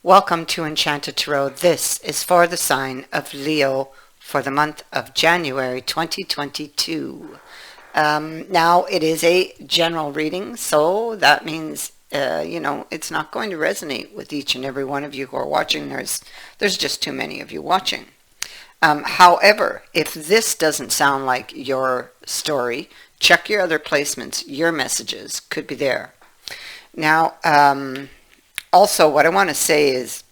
Welcome to Enchanted Tarot. This is for the sign of Leo for the month of January 2022. Now it is a general reading, so that means, it's not going to resonate with each and every one of you who are watching. There's just too many of you watching. However, if this doesn't sound like your story, check your other placements. Your messages could be there. Now, also, what I want to say is,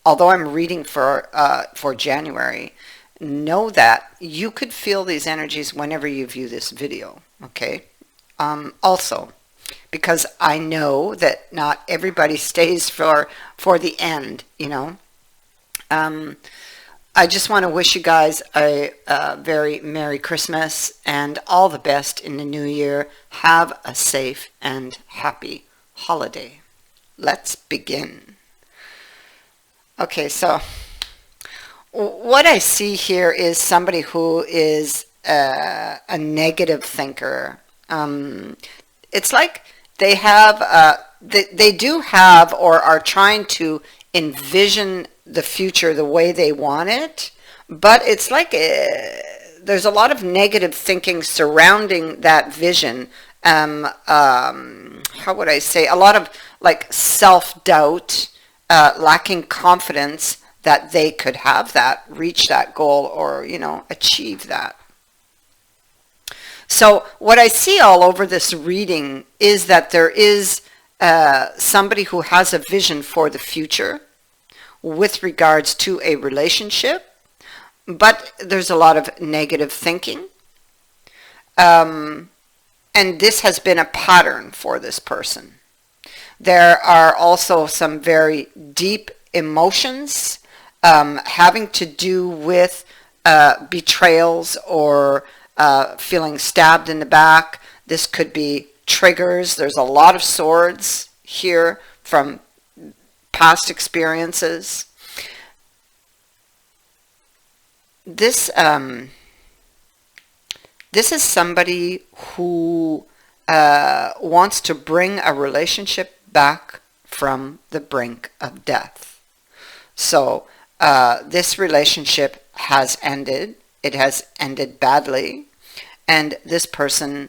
although I'm reading for January, know that you could feel these energies whenever you view this video, okay? Also, because I know that not everybody stays for the end, I just want to wish you guys a very Merry Christmas and all the best in the new year. Have a safe and happy holiday. Let's begin. Okay, so what I see here is somebody who is a negative thinker. It's like they have, they do have or are trying to envision the future the way they want it, but it's like there's a lot of negative thinking surrounding that vision. How would I say? A lot of like self-doubt, lacking confidence that they could have that, reach that goal, or, achieve that. So what I see all over this reading is that there is somebody who has a vision for the future with regards to a relationship, but there's a lot of negative thinking. And this has been a pattern for this person. There are also some very deep emotions having to do with betrayals or feeling stabbed in the back. This could be triggers. There's a lot of swords here from past experiences. This is somebody who wants to bring a relationship back from the brink of death. So this relationship has ended. It has ended badly. And this person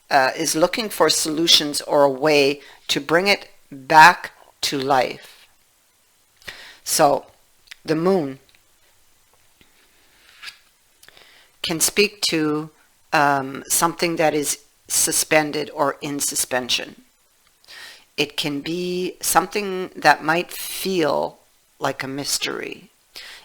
is looking for solutions or a way to bring it back to life. So the moon can speak to something that is suspended or in suspension. It can be something that might feel like a mystery.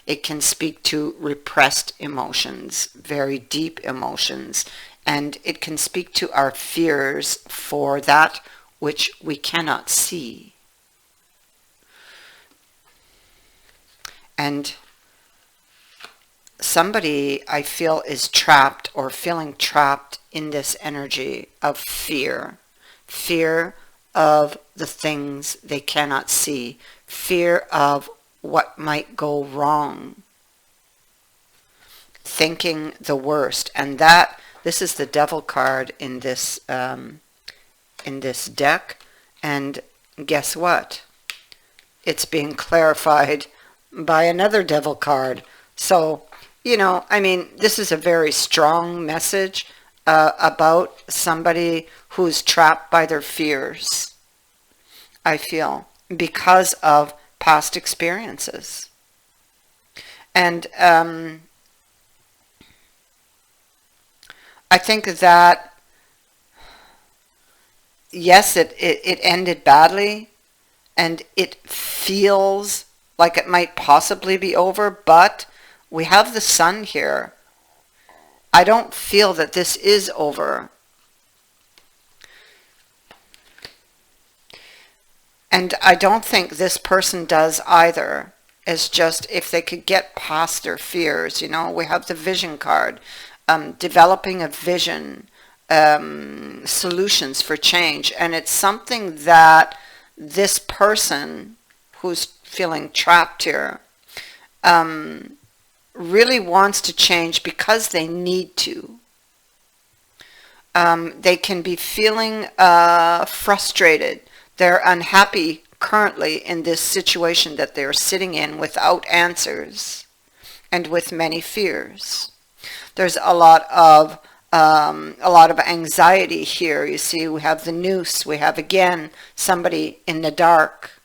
It can speak to repressed emotions, very deep emotions, and it can speak to our fears for that which we cannot see. And somebody, I feel, is trapped or feeling trapped in this energy of fear. Fear of the things they cannot see. Fear of what might go wrong. Thinking the worst. And this is the Devil card in this deck. And guess what? It's being clarified by another Devil card. So, this is a very strong message about somebody who's trapped by their fears, I feel, because of past experiences. And I think that, yes, it ended badly, and it feels like it might possibly be over, but we have the sun here. I don't feel that this is over. And I don't think this person does either. It's just if they could get past their fears, we have the vision card, developing a vision, solutions for change. And it's something that this person who's feeling trapped here, really wants to change because they need to. They can be feeling frustrated. They're unhappy currently in this situation that they're sitting in without answers and with many fears. There's a lot of anxiety here. You see, we have the noose. We have again somebody in the dark.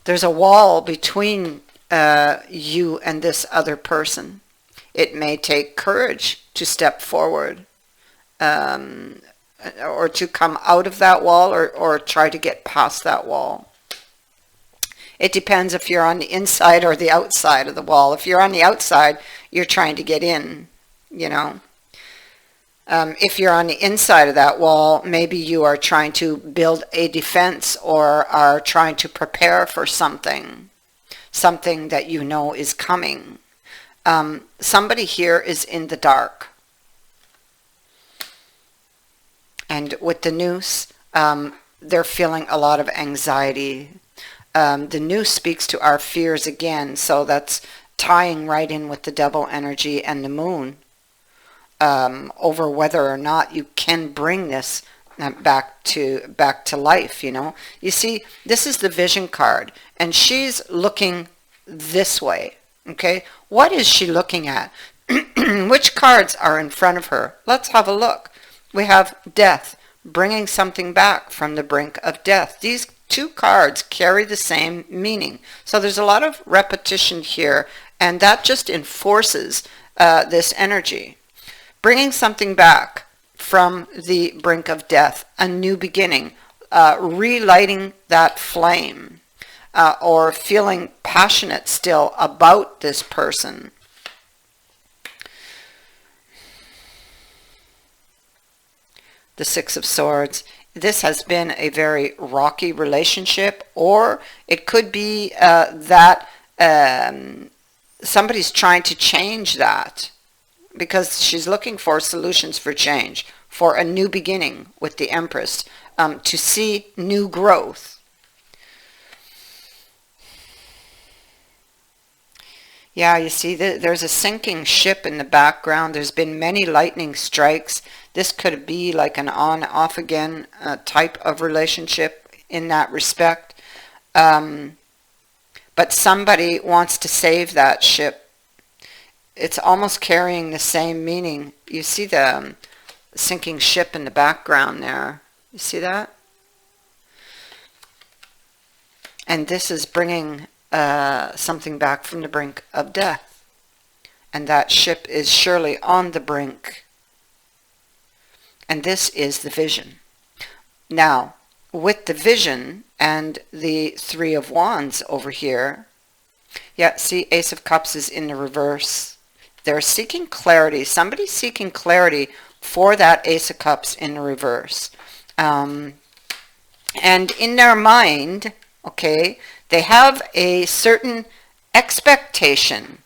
There's a wall between you and this other person. It may take courage to step forward, or to come out of that wall, or try to get past that wall. It depends if you're on the inside or the outside of the wall. If you're on the outside, you're trying to get in, you know. If you're on the inside of that wall, maybe you are trying to build a defense or are trying to prepare for something that you know is coming. Somebody here is in the dark. And with the noose, they're feeling a lot of anxiety. The noose speaks to our fears again, so that's tying right in with the devil energy and the moon, over whether or not you can bring this back to life, you know. You see, this is the vision card, and she's looking this way, okay? What is she looking at? Which cards are in front of her? Let's have a look. We have death, bringing something back from the brink of death. These two cards carry the same meaning. So there's a lot of repetition here, and that just enforces this energy. Bringing something back from the brink of death, a new beginning, relighting that flame, or feeling passionate still about this person. The Six of Swords. This has been a very rocky relationship, or it could be that somebody's trying to change that, because she's looking for solutions for change, for a new beginning with the Empress, to see new growth. Yeah, you see, there's a sinking ship in the background. There's been many lightning strikes. This could be like an on-off again type of relationship in that respect. But somebody wants to save that ship. It's almost carrying the same meaning. You see the sinking ship in the background there. You see that? And this is bringing something back from the brink of death. And that ship is surely on the brink. And this is the vision. Now, with the vision and the Three of Wands over here, yeah, see, Ace of Cups is in the reverse. They're seeking clarity. Somebody's seeking clarity for that Ace of Cups in the reverse. And in their mind, okay, they have a certain expectation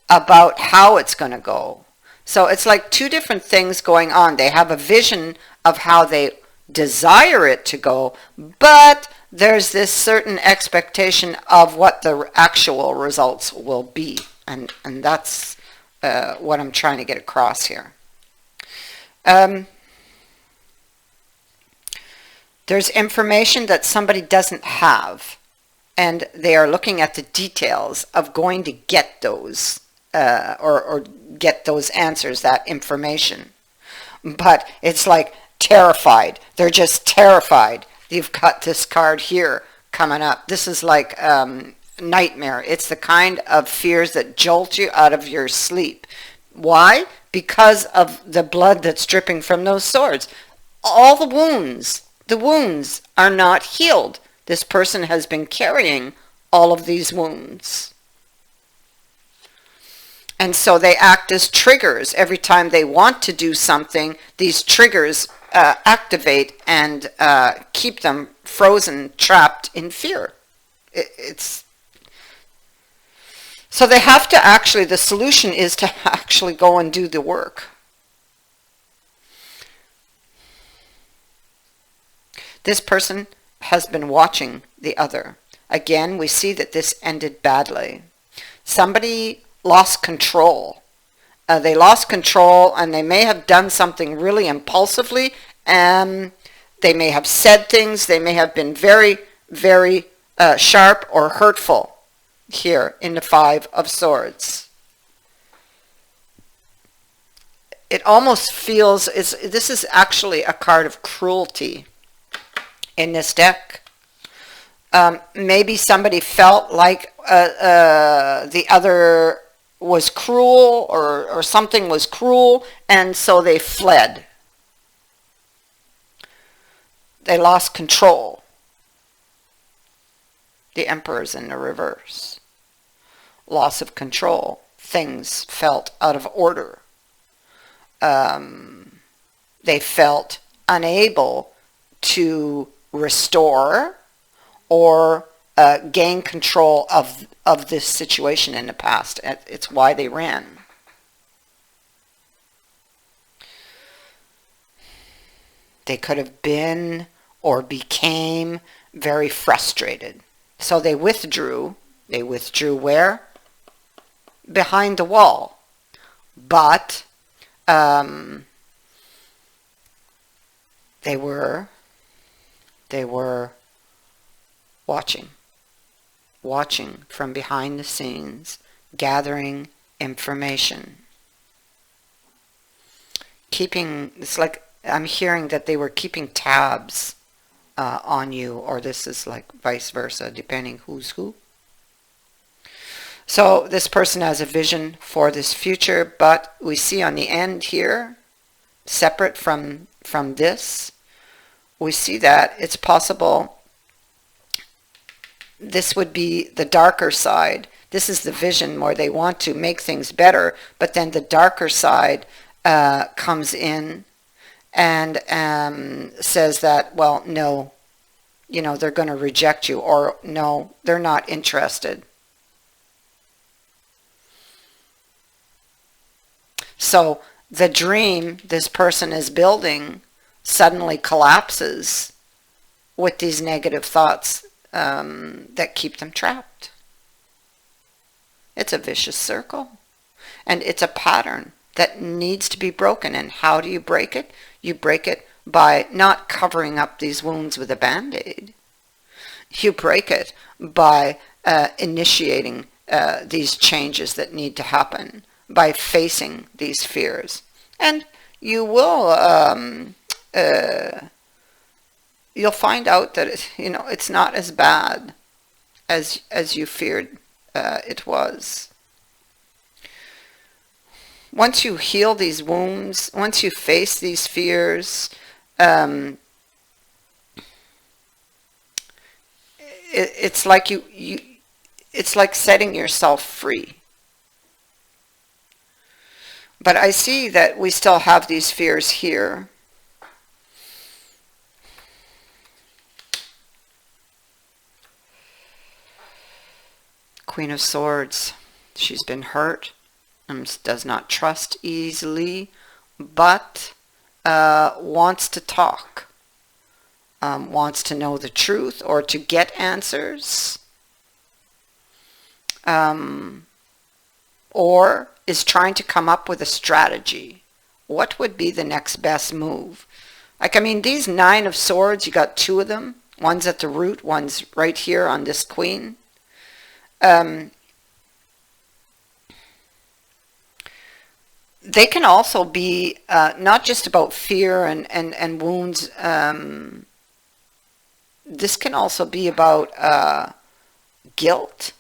about how it's going to go. So it's like two different things going on. They have a vision of how they desire it to go, but there's this certain expectation of what the actual results will be. And that's what I'm trying to get across here. There's information that somebody doesn't have, and they are looking at the details of going to get those, or get those answers, that information. But it's like terrified. They're just terrified. You've got this card here coming up. This is like nightmare. It's the kind of fears that jolt you out of your sleep. Why? Because of the blood that's dripping from those swords. All the wounds are not healed. This person has been carrying all of these wounds. And so they act as triggers. Every time they want to do something, these triggers activate and keep them frozen, trapped in fear. So they have to actually, the solution is to actually go and do the work. This person has been watching the other. Again, we see that this ended badly. Somebody lost control. They lost control, and they may have done something really impulsively, and They may have said things. They may have been very, very sharp or hurtful here in the Five of Swords. It almost feels, this is actually a card of cruelty in this deck. Maybe somebody felt like the other was cruel, or something was cruel, and so they fled. They lost control. The Emperor's in the reverse. Loss of control. Things felt out of order. They felt unable to restore or gain control of this situation in the past. It's why they ran. They could have been or became very frustrated. So they withdrew. They withdrew where? Behind the wall. But they were watching from behind the scenes, gathering information. It's like I'm hearing that they were keeping tabs on you, or this is like vice versa, depending who's who. So this person has a vision for this future, but we see on the end here, separate from this, we see that it's possible this would be the darker side. This is the vision where they want to make things better, but then the darker side comes in and says that, well, no, they're going to reject you, or no, they're not interested. So the dream this person is building suddenly collapses with these negative thoughts that keep them trapped. It's a vicious circle, and it's a pattern that needs to be broken. And how do you break it? You break it by not covering up these wounds with a band-aid. You break it by initiating these changes that need to happen, by facing these fears. And you will you'll find out that it's not as bad as you feared it was. Once you heal these wounds, once you face these fears, it's like it's like setting yourself free. But I see that we still have these fears here. Queen of Swords. She's been hurt and does not trust easily, but wants to talk. Wants to know the truth or to get answers. Or is trying to come up with a strategy. What would be the next best move? These 9 of Swords, you got 2 of them. One's at the root, one's right here on this queen. They can also be not just about fear and wounds. This can also be about guilt.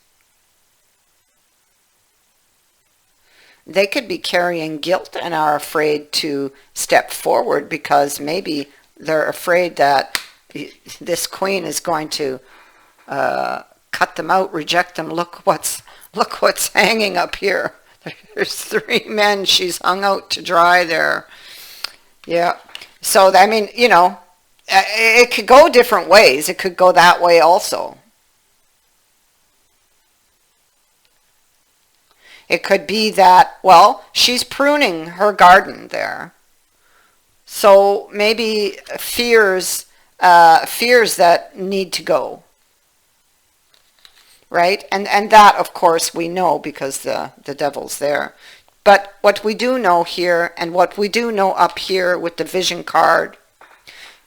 They could be carrying guilt and are afraid to step forward because maybe they're afraid that this queen is going to cut them out, reject them. Look what's hanging up here. There's 3 men she's hung out to dry there. Yeah. So, it could go different ways. It could go that way also. It could be that, well, she's pruning her garden there. So maybe fears that need to go. Right? And that, of course, we know because the devil's there. But what we do know here, and what we do know up here with the vision card,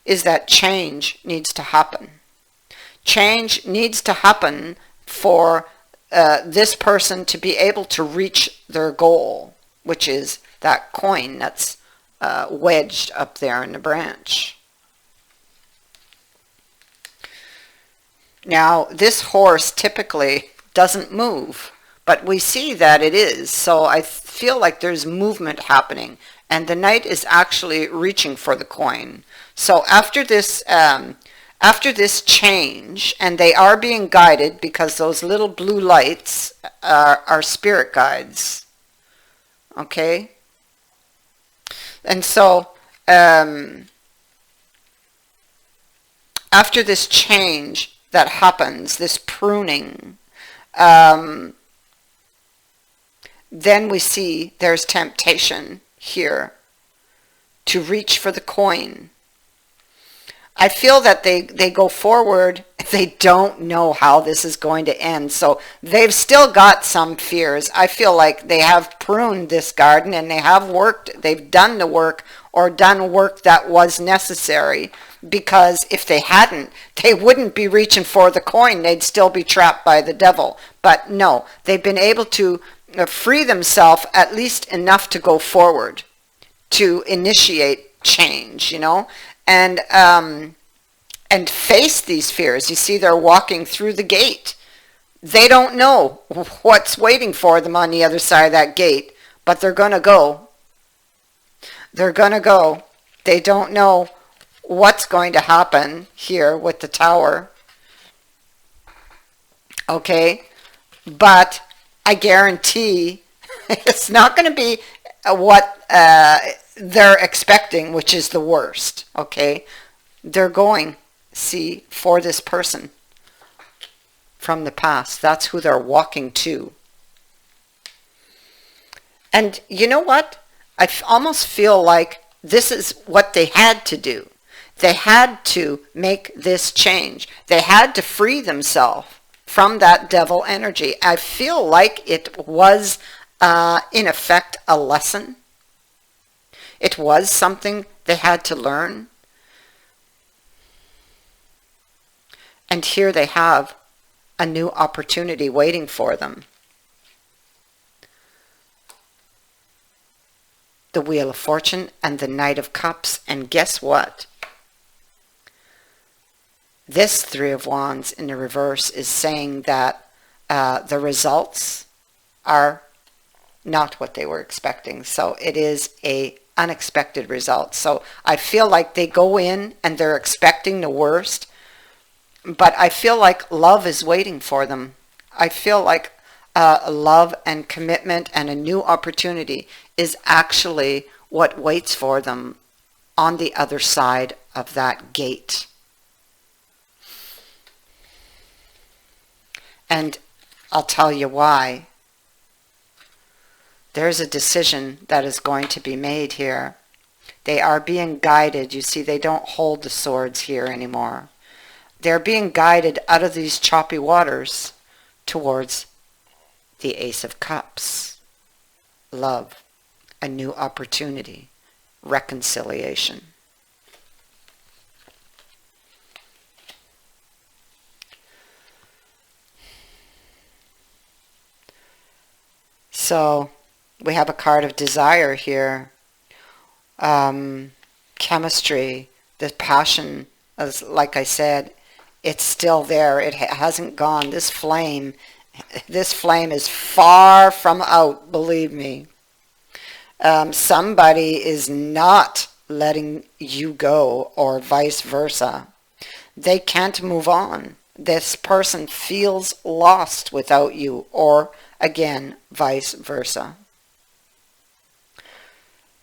is that change needs to happen. Change needs to happen for this person to be able to reach their goal, which is that coin that's wedged up there in the branch. Now, this horse typically doesn't move, but we see that it is, so I feel like there's movement happening, and the knight is actually reaching for the coin. So after this change, and they are being guided because those little blue lights are spirit guides, okay? And so after this change that happens, this pruning, then we see there's temptation here to reach for the coin. I feel that they go forward, they don't know how this is going to end, so they've still got some fears. I feel like they have pruned this garden and they've done the work or done work that was necessary, because if they hadn't, they wouldn't be reaching for the coin, they'd still be trapped by the devil. But no, they've been able to free themselves at least enough to go forward, to initiate change, and face these fears. You see, they're walking through the gate. They don't know what's waiting for them on the other side of that gate, but they're going to go. They're going to go. They don't know what's going to happen here with the tower. Okay? But I guarantee it's not going to be what they're expecting, which is the worst. Okay? They're going, see, for this person from the past. That's who they're walking to. And you know what? I almost feel like this is what they had to do. They had to make this change. They had to free themselves from that devil energy. I feel like it was, in effect, a lesson. It was something they had to learn. And here they have a new opportunity waiting for them. The Wheel of Fortune and the Knight of Cups. And guess what? This Three of Wands in the reverse is saying that the results are not what they were expecting. So it is a unexpected result. So I feel like they go in and they're expecting the worst, but I feel like love is waiting for them. I feel like love and commitment and a new opportunity is actually what waits for them on the other side of that gate. And I'll tell you why. There's a decision that is going to be made here. They are being guided. You see, they don't hold the swords here anymore. They're being guided out of these choppy waters towards the Ace of Cups. Love, a new opportunity, reconciliation. So we have a card of desire here. Chemistry, the passion, as like I said, it's still there. It hasn't gone. This flame is far from out, believe me. Somebody is not letting you go, or vice versa. They can't move on. This person feels lost without you, or again, vice versa.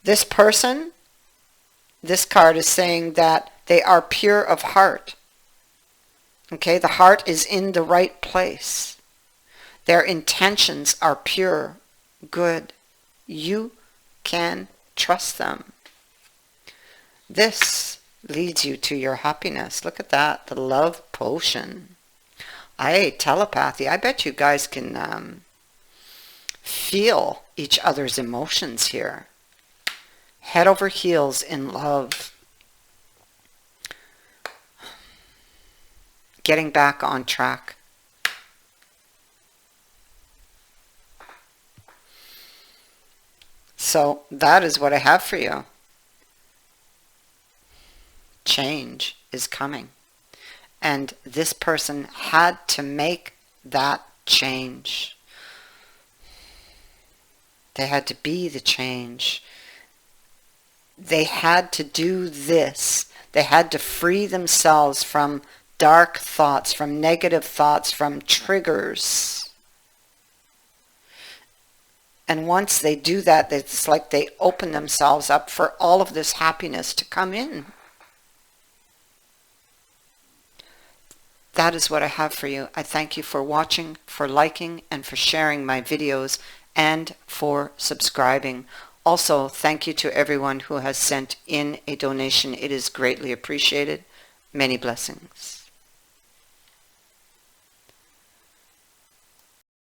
This person, this card is saying that they are pure of heart. Okay, the heart is in the right place. Their intentions are pure, good. You can trust them. This leads you to your happiness. Look at that, the love potion. Telepathy. I bet you guys can feel each other's emotions here. Head over heels in love. getting back on track. So that is what I have for you. Change is coming. And this person had to make that change. They had to be the change. They had to do this. They had to free themselves from dark thoughts, from negative thoughts, from triggers. And once they do that, it's like they open themselves up for all of this happiness to come in. That is what I have for you. I thank you for watching, for liking, and for sharing my videos, and for subscribing. Also, thank you to everyone who has sent in a donation. It is greatly appreciated. Many blessings.